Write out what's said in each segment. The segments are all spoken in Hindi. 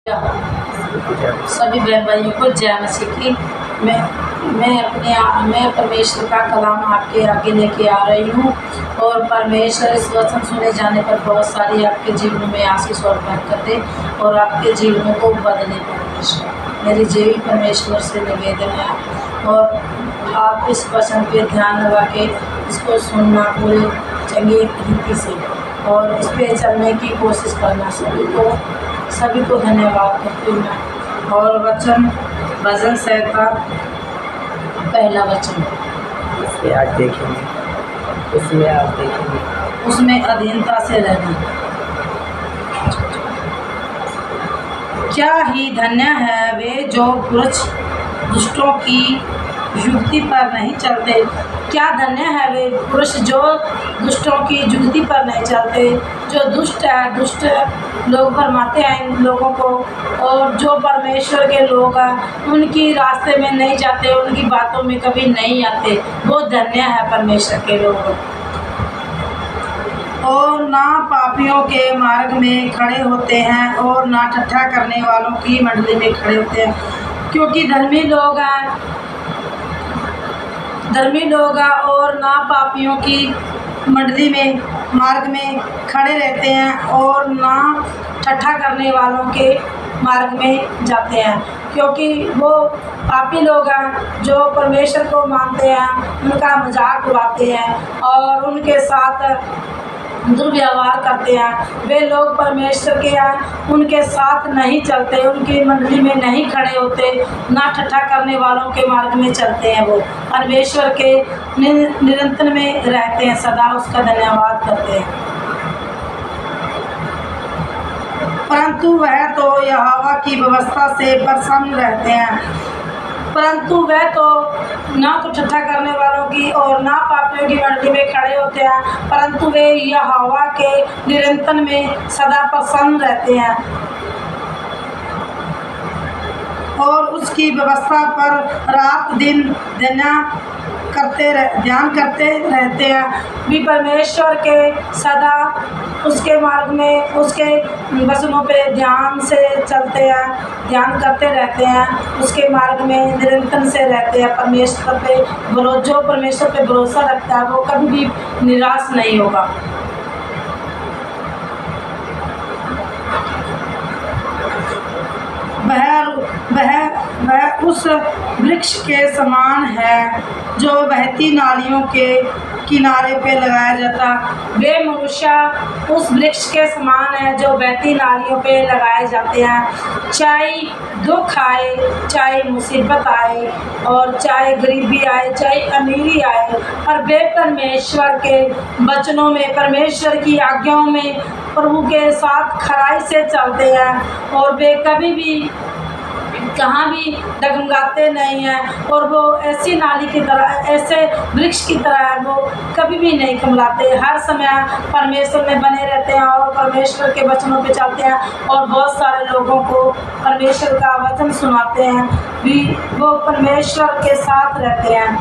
सभी बहन भाइयों को जय मसीह की। मैं परमेश्वर का कलाम आपके आगे लेके आ रही हूँ और परमेश्वर इस वचन सुने जाने पर बहुत सारी आपके जीवन में आशीष और बरकत दे और आपके जीवन को बदले। परमेश्वर मेरी जीवी परमेश्वर से निवेदन है और आप इस वचन पे ध्यान लगा के इसको सुनना पूरे चंगे तरीके से और इस पे चलने की कोशिश करना। सभी को धन्यवाद करती हूँ मैं। और वचन भजन संहिता पहला वचन उसमें अधीनता से रहना। क्या ही धन्य है वे जो पुरुष दुष्टों की युक्ति पर नहीं चलते। क्या धन्य है वे पुरुष जो दुष्टों की युक्ति पर नहीं चलते। जो दुष्ट है, दुष्ट लोग भरमाते हैं इन लोगों को, और जो परमेश्वर के लोग हैं उनकी रास्ते में नहीं जाते, उनकी बातों में कभी नहीं आते। वो धन्य है परमेश्वर के लोग। और ना पापियों के मार्ग में खड़े होते हैं और ना ठट्ठा करने वालों की मंडली में खड़े होते हैं। क्योंकि धर्मी लोग हैं और ना पापियों की मंडली में मार्ग में खड़े रहते हैं और ना ठट्ठा करने वालों के मार्ग में जाते हैं। क्योंकि वो पापी लोग हैं जो परमेश्वर को मानते हैं, उनका मजाक उड़ाते हैं और उनके साथ दुर्व्यवहार करते हैं। वे लोग परमेश्वर के हैं, उनके साथ नहीं चलते, उनकी मंडली में नहीं खड़े होते, ना ठट्ठा करने वालों के मार्ग में चलते हैं। वो परमेश्वर के निरंतर में रहते हैं, सदा उसका धन्यवाद करते हैं। परंतु वह तो यहोवा की व्यवस्था से प्रसन्न रहते हैं। परंतु वह तो ना तो ठट्ठा करने वालों की और ना पापियों की मंडली में खड़े होते हैं, परंतु वे यहोवा के निरंतर में सदा प्रसन्न रहते हैं और उसकी व्यवस्था पर रात दिन ध्यान करते रहते हैं। भी परमेश्वर के सदा उसके मार्ग में, उसके वचनों पे ध्यान से चलते हैं, ध्यान करते रहते हैं, उसके मार्ग में निरंतर से रहते हैं। परमेश्वर पे जो परमेश्वर पे भरोसा रखता है वो कभी भी निराश नहीं होगा। वह उस वृक्ष के समान है जो बहती नालियों के किनारे पे लगाया जाता। वे मनुष्य उस वृक्ष के समान है जो बहती नालियों पे लगाए जाते हैं। चाहे दुख आए, चाहे मुसीबत आए और चाहे गरीबी आए, चाहे अमीरी आए, पर वे परमेश्वर के वचनों में, परमेश्वर की आज्ञाओं में प्रभु के साथ खराई से चलते हैं और वे कभी भी कहाँ भी डगमगाते नहीं हैं। और वो ऐसी नाली की तरह, ऐसे वृक्ष की तरह है, वो कभी भी नहीं कमलाते। हर समय परमेश्वर में बने रहते हैं और परमेश्वर के वचनों पे चलते हैं और बहुत सारे लोगों को परमेश्वर का वचन सुनाते हैं। भी वो परमेश्वर के साथ रहते हैं।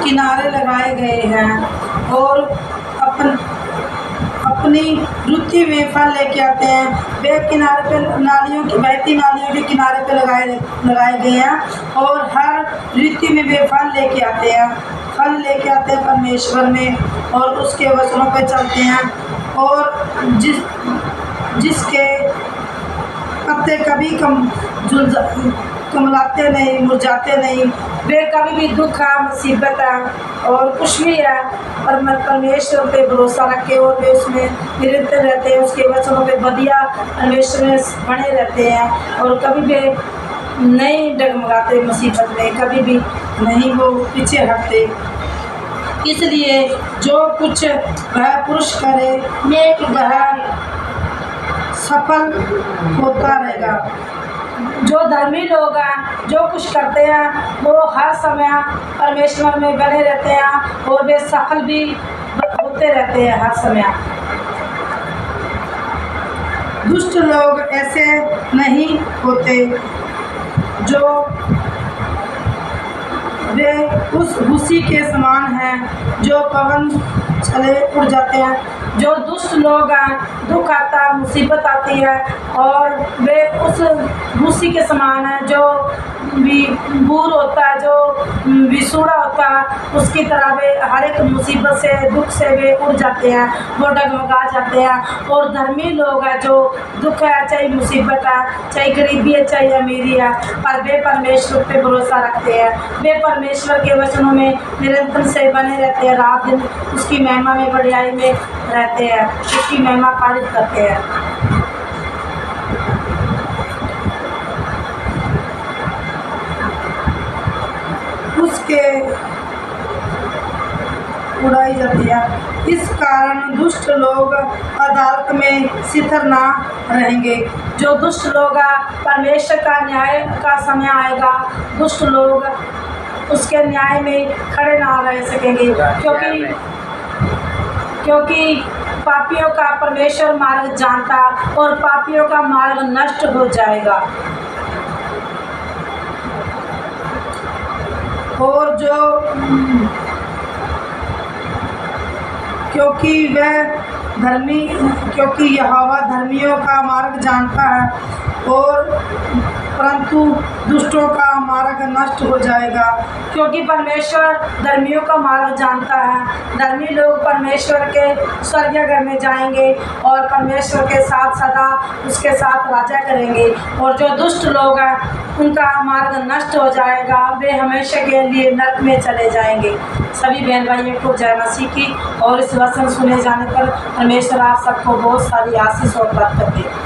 किनारे लगाए गए हैं और अपनी रुचि में फल लेके आते हैं। वे किनारे पे बहती नालियों के किनारे पे लगाए गए हैं और हर ऋतु में वे फल लेके आते हैं परमेश्वर में और उसके वचनों पे चलते हैं। और जिसके पत्ते कभी कमलाते नहीं, मुरझाते नहीं। वे कभी भी दुख है, मुसीबत है और कुछ भी है, पर परमेश्वर पे भरोसा रखे और वे उसमें निरंतर रहते हैं, उसके वचनों पे बढ़िया परमेश्वर में बने रहते हैं और कभी भी नहीं डगमगाते मुसीबत में, कभी भी नहीं वो पीछे हटते। इसलिए जो कुछ वह पुरुष करे वह सफल होता रहेगा। जो धर्मी लोग हैं, जो कुछ करते हैं, वो हर समय परमेश्वर में बने रहते हैं और वे सफल भी होते रहते हैं हर समय। दुष्ट लोग ऐसे नहीं होते जो वे उस भूसी के समान है हैं जो पवन चले उड़ जाते हैं। जो दुष्ट लोग हैं, दुख आता, मुसीबत आती है और वे उस भूसी के समान है जो बूर होता है, जो विसूड़ा होता है, उसकी तरह वे हर एक मुसीबत से, दुख से वे उड़ जाते हैं, वो डगमगा जाते हैं। और धर्मी लोग हैं, जो दुख है, चाहे मुसीबत है, चाहे गरीबी है, चाहे अमीरी है, पर वे परमेश्वर पे भरोसा रखते हैं। वे परमेश्वर के वचनों में निरंतर से बने रहते हैं, रात दिन उसकी महिमा में, बढ़ियाई में रहते हैं, उसकी महिमा पारित करते हैं। उसके उड़ाई जाती है। इस कारण दुष्ट लोग अदालत में सिथर ना रहेंगे। जो दुष्ट लोग परमेश्वर का न्याय का समय आएगा, दुष्ट लोग उसके न्याय में खड़े ना रह सकेंगे, क्योंकि पापियों का परमेश्वर मार्ग जानता और पापियों का मार्ग नष्ट हो जाएगा। और जो क्योंकि यहोवा धर्मियों का मार्ग जानता है और परंतु दुष्टों का मार्ग नष्ट हो जाएगा। क्योंकि परमेश्वर धर्मियों का मार्ग जानता है, धर्मी लोग परमेश्वर के स्वर्गीय में जाएंगे और परमेश्वर के साथ सदा उसके साथ राजा करेंगे। और जो दुष्ट लोग हैं उनका मार्ग नष्ट हो जाएगा, वे हमेशा के लिए नरक में चले जाएंगे। सभी बहन भाइयों को जय मसीह की। और इस वचन सुने जाने पर परमेश्वर आप सबको बहुत सारी आशीष और बरकत दे।